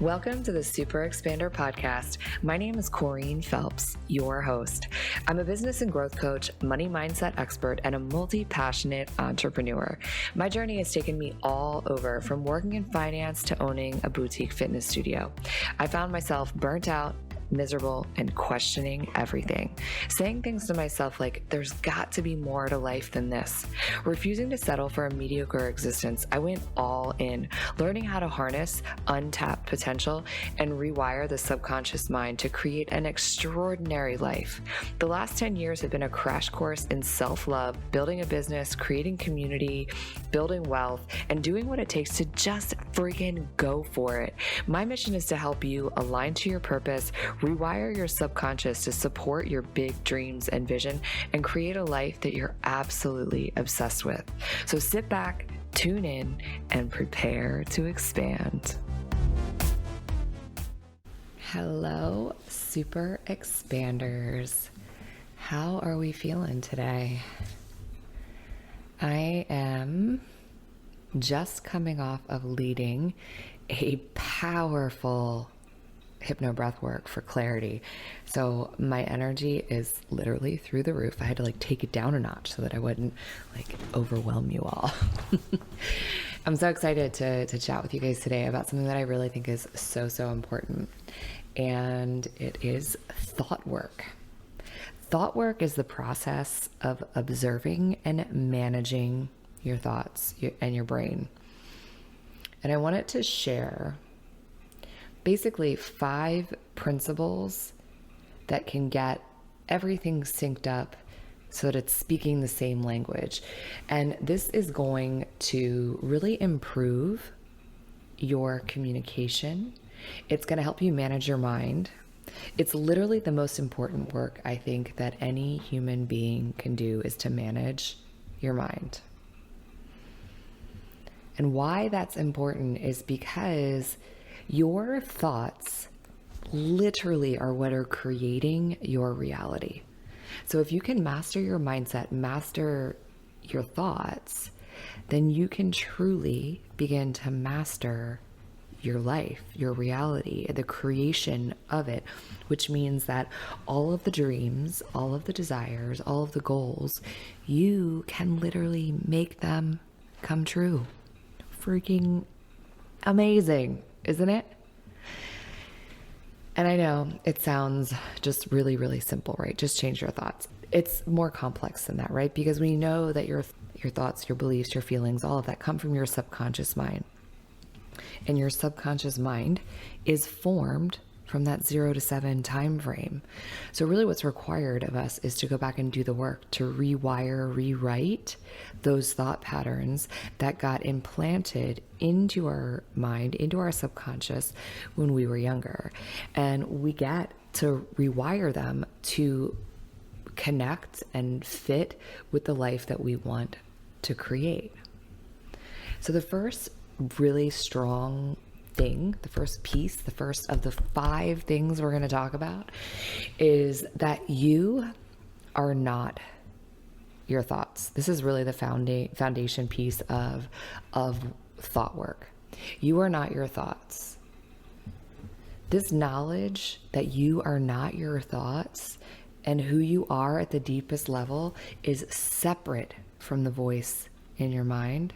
Welcome to the Super Expander podcast. My name is Corrine Phelps, your host. I'm a business and growth coach, money mindset expert, and a multi-passionate entrepreneur. My journey has taken me all over, from working in finance to owning a boutique fitness studio. I found myself burnt out, miserable, and questioning everything. Saying things to myself like, there's got to be more to life than this. Refusing to settle for a mediocre existence, I went all in, learning how to harness untapped potential and rewire the subconscious mind to create an extraordinary life. The last 10 years have been a crash course in self-love, building a business, creating community, building wealth, and doing what it takes to just freaking go for it. My mission is to help you align to your purpose, rewire your subconscious to support your big dreams and vision, and create a life that you're absolutely obsessed with. So sit back, tune in, and prepare to expand. Hello, Super Expanders. How are we feeling today? I am just coming off of leading a powerful hypno breath work for clarity. So my energy is literally through the roof. I had to take it down a notch so that I wouldn't overwhelm you all. I'm so excited to chat with you guys today about something that I really think is so important. And it is thought work. Thought work is the process of observing and managing your thoughts and your brain. And I wanted to share basically 5 principles that can get everything synced up so that it's speaking the same language. And this is going to really improve your communication. It's going to help you manage your mind. It's literally the most important work I think that any human being can do, is to manage your mind. And why that's important is because your thoughts literally are what are creating your reality. So if you can master your mindset, master your thoughts, then you can truly begin to master your life, your reality, the creation of it, which means that all of the dreams, all of the desires, all of the goals, you can literally make them come true. Freaking amazing, isn't it? And I know it sounds just really simple, right? Just change your thoughts. It's more complex than that, right? Because we know that your thoughts, your beliefs, your feelings, all of that come from your subconscious mind. And your subconscious mind is formed from that 0 to 7 time frame. So really what's required of us is to go back and do the work to rewire, rewrite those thought patterns that got implanted into our mind, into our subconscious when we were younger. And we get to rewire them to connect and fit with the life that we want to create. So the first really strong thing, the first piece, the first of the 5 things we're going to talk about, is that you are not your thoughts. This is really the foundation piece of thought work. You are not your thoughts. This knowledge that you are not your thoughts and who you are at the deepest level is separate from the voice in your mind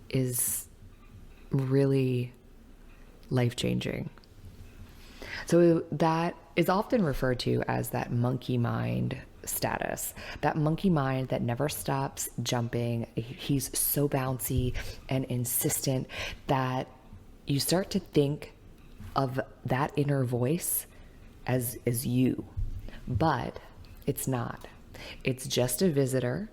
is really life-changing. So that is often referred to as that monkey mind status, that monkey mind that never stops jumping. He's so bouncy and insistent that you start to think of that inner voice as you, but it's not. It's just a visitor,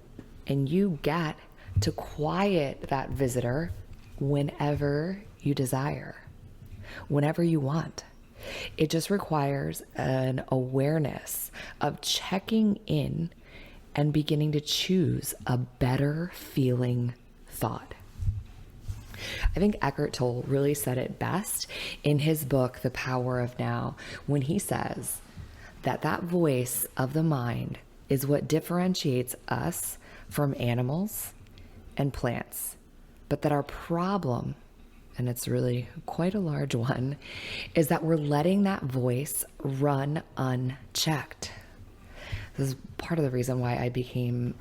and you get to quiet that visitor whenever you desire, whenever you want. It just requires an awareness of checking in and beginning to choose a better feeling thought. I think Eckhart Tolle really said it best in his book, The Power of Now, when he says that that voice of the mind is what differentiates us from animals and plants, but that our problem and it's really quite a large one, is that we're letting that voice run unchecked. This is part of the reason why I became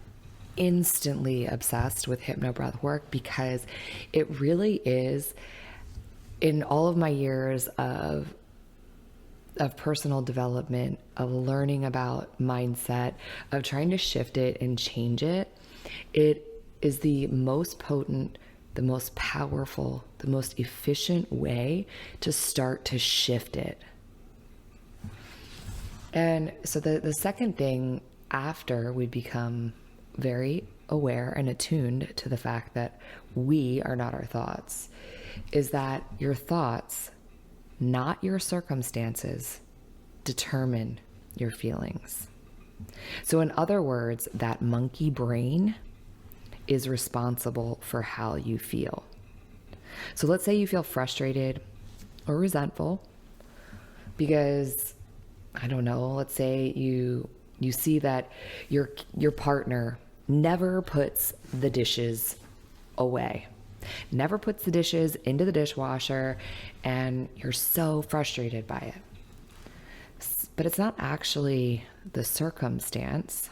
instantly obsessed with hypnobreath work, because it really is, in all of my years of personal development, of learning about mindset, of trying to shift it and change it, it is the most potent, the most powerful, the most efficient way to start to shift it. And so the second thing, after we become very aware and attuned to the fact that we are not our thoughts, is that your thoughts, not your circumstances, determine your feelings. So in other words, that monkey brain is responsible for how you feel. So let's say you feel frustrated or resentful because, I don't know, let's say you see that your partner never puts the dishes away, never puts the dishes into the dishwasher, and you're so frustrated by it. But it's not actually the circumstance,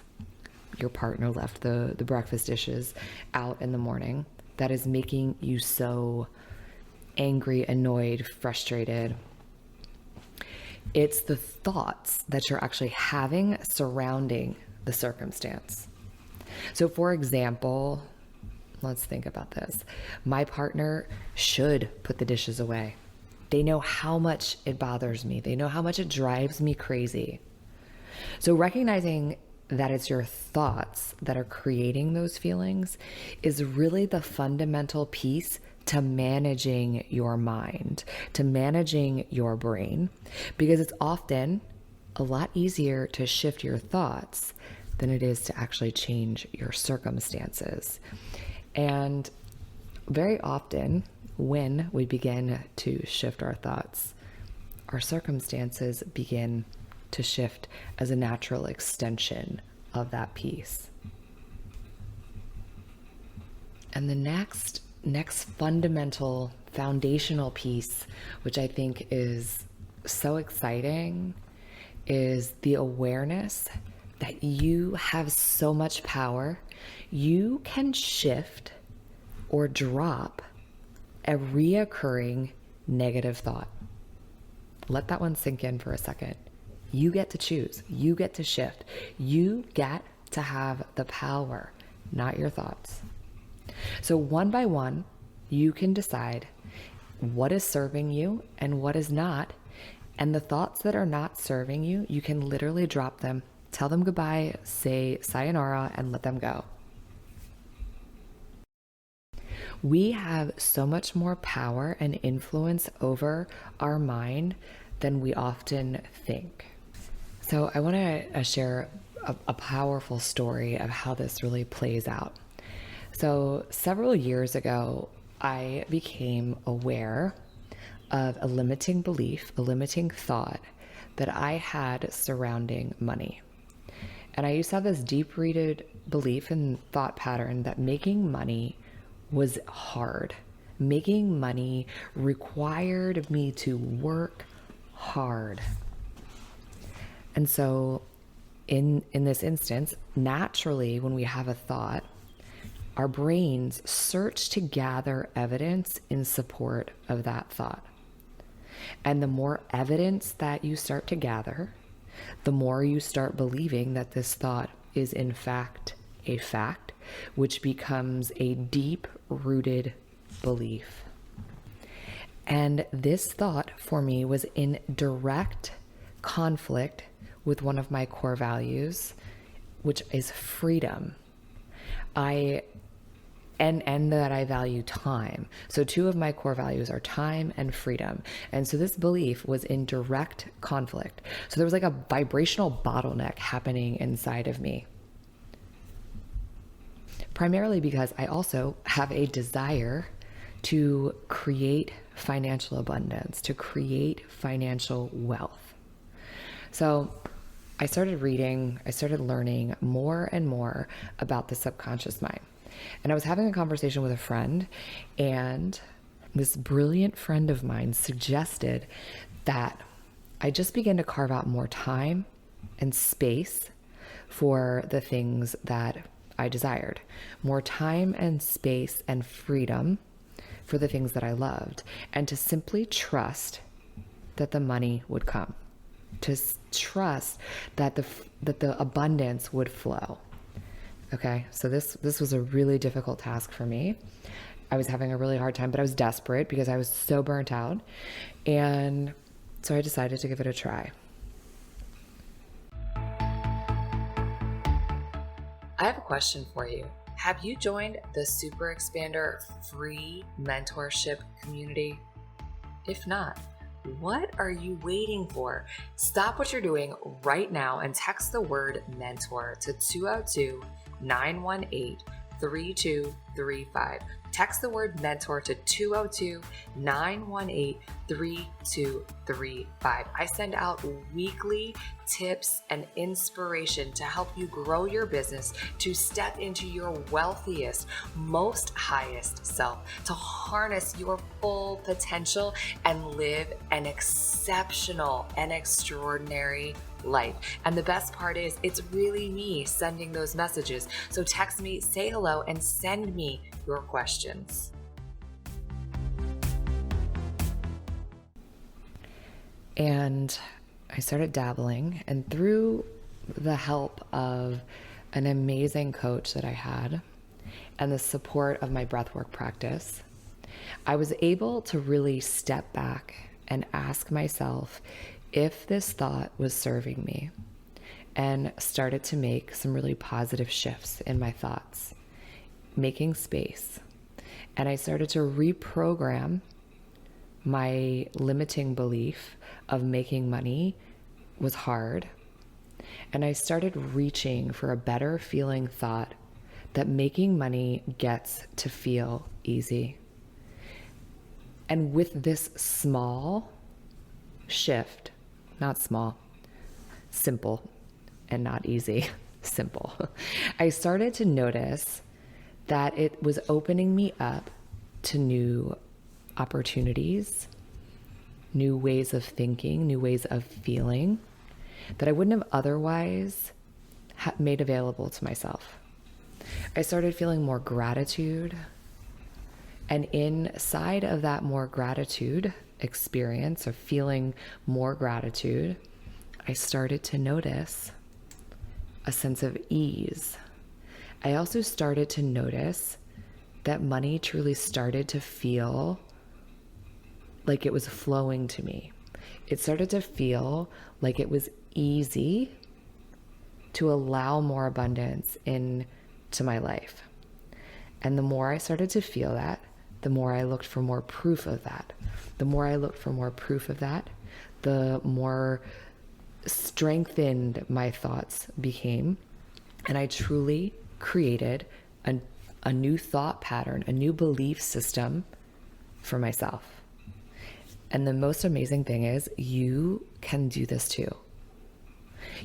your partner left the breakfast dishes out in the morning, that is making you so angry, annoyed, frustrated. It's the thoughts that you're actually having surrounding the circumstance. So for example, let's think about this. My partner should put the dishes away. They know how much it bothers me. They know how much it drives me crazy. So recognizing that it's your thoughts that are creating those feelings is really the fundamental piece to managing your mind, to managing your brain, because it's often a lot easier to shift your thoughts than it is to actually change your circumstances. And very often, when we begin to shift our thoughts, our circumstances begin to shift as a natural extension of that piece. And the next fundamental, foundational piece, which I think is so exciting, is the awareness that you have so much power. You can shift or drop a reoccurring negative thought. Let that one sink in for a second. You get to choose. You get to shift. You get to have the power, not your thoughts. So one by one, you can decide what is serving you and what is not. And the thoughts that are not serving you, you can literally drop them, tell them goodbye, say sayonara, and let them go. We have so much more power and influence over our mind than we often think. So I want to share a powerful story of how this really plays out. So several years ago, I became aware of a limiting belief, a limiting thought that I had surrounding money. And I used to have this deep-rooted belief and thought pattern that making money was hard. Making money required me to work hard. And so in this instance, naturally, when we have a thought, our brains search to gather evidence in support of that thought. And the more evidence that you start to gather, the more you start believing that this thought is in fact a fact, which becomes a deep-rooted belief. And this thought for me was in direct conflict with one of my core values, which is freedom. And that I value time. So two of my core values are time and freedom. And so this belief was in direct conflict. So there was like a vibrational bottleneck happening inside of me. Primarily because I also have a desire to create financial abundance, to create financial wealth. So I started reading, I started learning more and more about the subconscious mind. And I was having a conversation with a friend, and this brilliant friend of mine suggested that I just begin to carve out more time and space for the things that I desired, more time and space and freedom for the things that I loved, and to simply trust that the money would come, to trust that the abundance would flow. Okay, so this was a really difficult task for me. I was having a really hard time, but I was desperate because I was so burnt out. And so I decided to give it a try. I have a question for you. Have you joined the Super Expander free mentorship community? If not, what are you waiting for? Stop what you're doing right now and text the word mentor to 202-918-3235. Text the word mentor to 202-918-3235. I send out weekly tips and inspiration to help you grow your business, to step into your wealthiest, most highest self, to harness your full potential and live an exceptional and extraordinary life. And the best part is, it's really me sending those messages. So text me, say hello, and send me your questions. And I started dabbling, and through the help of an amazing coach that I had and the support of my breathwork practice, I was able to really step back and ask myself if this thought was serving me, and started to make some really positive shifts in my thoughts, making space. And I started to reprogram my limiting belief of making money was hard. And I started reaching for a better feeling thought that making money gets to feel easy. And with this small shift, not small, simple and not easy, simple, I started to notice that it was opening me up to new opportunities, new ways of thinking, new ways of feeling that I wouldn't have otherwise made available to myself. I started feeling more gratitude. And inside of that more gratitude experience of feeling more gratitude, I started to notice a sense of ease. I also started to notice that money truly started to feel like it was flowing to me. It started to feel like it was easy to allow more abundance into my life. And the more I started to feel that, the more I looked for more proof of that. The more I looked for more proof of that, the more strengthened my thoughts became. And I truly created a new thought pattern, a new belief system for myself. And the most amazing thing is, you can do this too.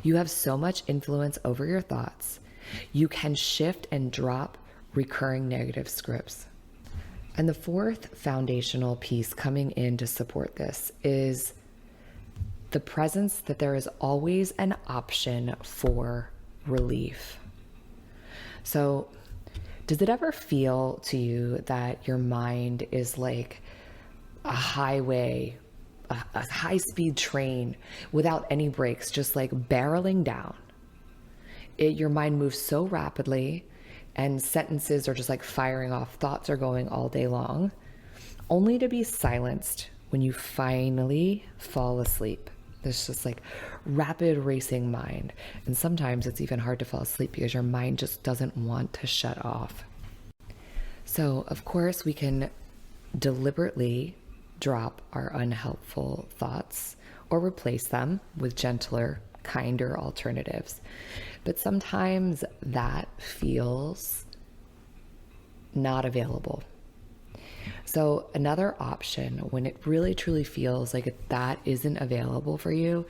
You have so much influence over your thoughts. You can shift and drop recurring negative scripts. And the fourth foundational piece coming in to support this is the presence that there is always an option for relief. So, does it ever feel to you that your mind is like a highway, a high-speed train without any brakes, just like barreling down? Your mind moves so rapidly, and sentences are just like firing off. Thoughts are going all day long, only to be silenced when you finally fall asleep. There's just like rapid racing mind. And sometimes it's even hard to fall asleep because your mind just doesn't want to shut off. So, of course, we can deliberately drop our unhelpful thoughts or replace them with gentler, kinder alternatives. But sometimes that feels not available. So another option, when it really truly feels like that isn't available for you,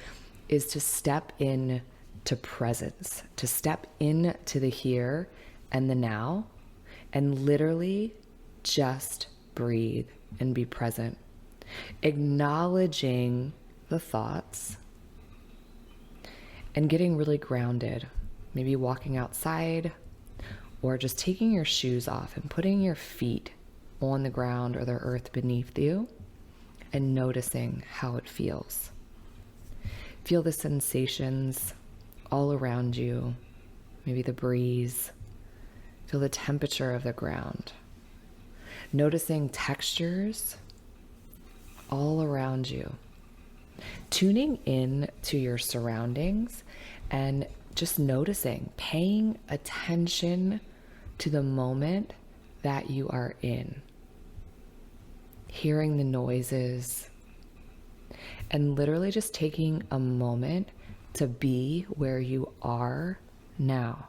is to step in to presence, to step into the here and the now, and literally just breathe and be present, acknowledging the thoughts and getting really grounded, maybe walking outside or just taking your shoes off and putting your feet on the ground or the earth beneath you and noticing how it feels. Feel the sensations all around you, maybe the breeze. Feel the temperature of the ground. Noticing textures all around you. Tuning in to your surroundings and just noticing, paying attention to the moment that you are in. Hearing the noises and literally just taking a moment to be where you are now.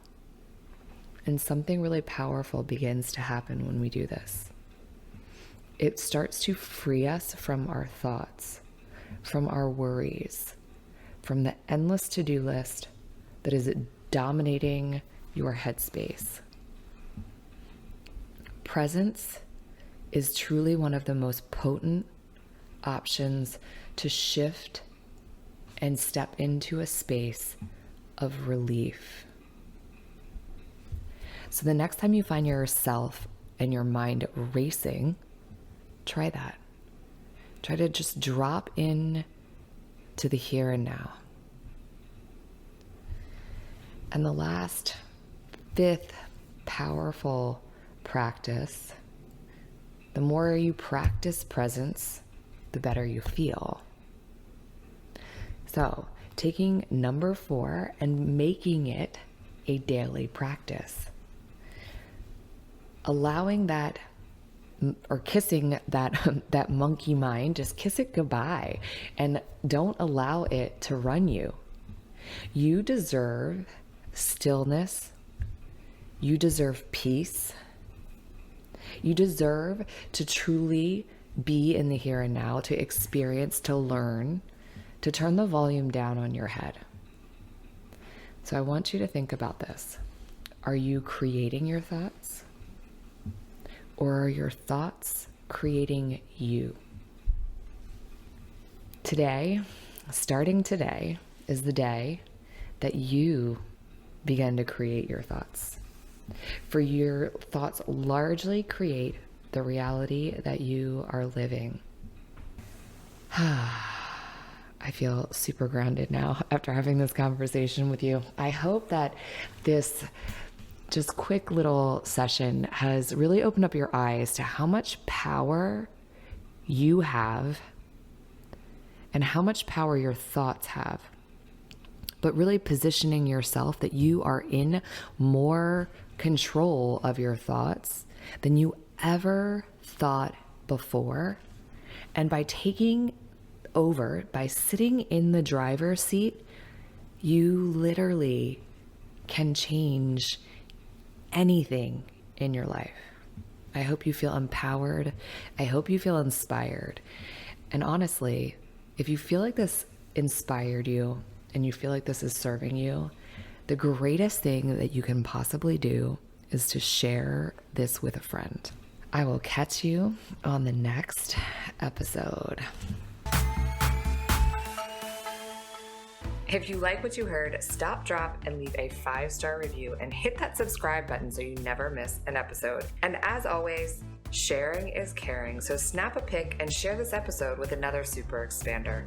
And something really powerful begins to happen when we do this. It starts to free us from our thoughts, from our worries, from the endless to-do list that is dominating your headspace. Presence is truly one of the most potent options to shift and step into a space of relief. So the next time you find yourself and your mind racing, try that. Try to just drop in to the here and now. And the last, fifth powerful practice, the more you practice presence, the better you feel. So, taking number 4 and making it a daily practice. Allowing that, or kissing that monkey mind, just kiss it goodbye and don't allow it to run you. You deserve stillness. You deserve peace. You deserve to truly be in the here and now, to experience, to learn, to turn the volume down on your head. So I want you to think about this. Are you creating your thoughts? Or are your thoughts creating you? Today, starting today, is the day that you begin to create your thoughts. For your thoughts largely create the reality that you are living. I feel super grounded now after having this conversation with you. I hope that this just quick little session has really opened up your eyes to how much power you have and how much power your thoughts have. But really positioning yourself that you are in more control of your thoughts than you ever thought before. And by taking over, by sitting in the driver's seat, you literally can change anything in your life. I hope you feel empowered. I hope you feel inspired. And honestly, if you feel like this inspired you and you feel like this is serving you, the greatest thing that you can possibly do is to share this with a friend. I will catch you on the next episode. If you like what you heard, stop, drop, and leave a 5-star review and hit that subscribe button so you never miss an episode. And as always, sharing is caring, so snap a pic and share this episode with another super expander.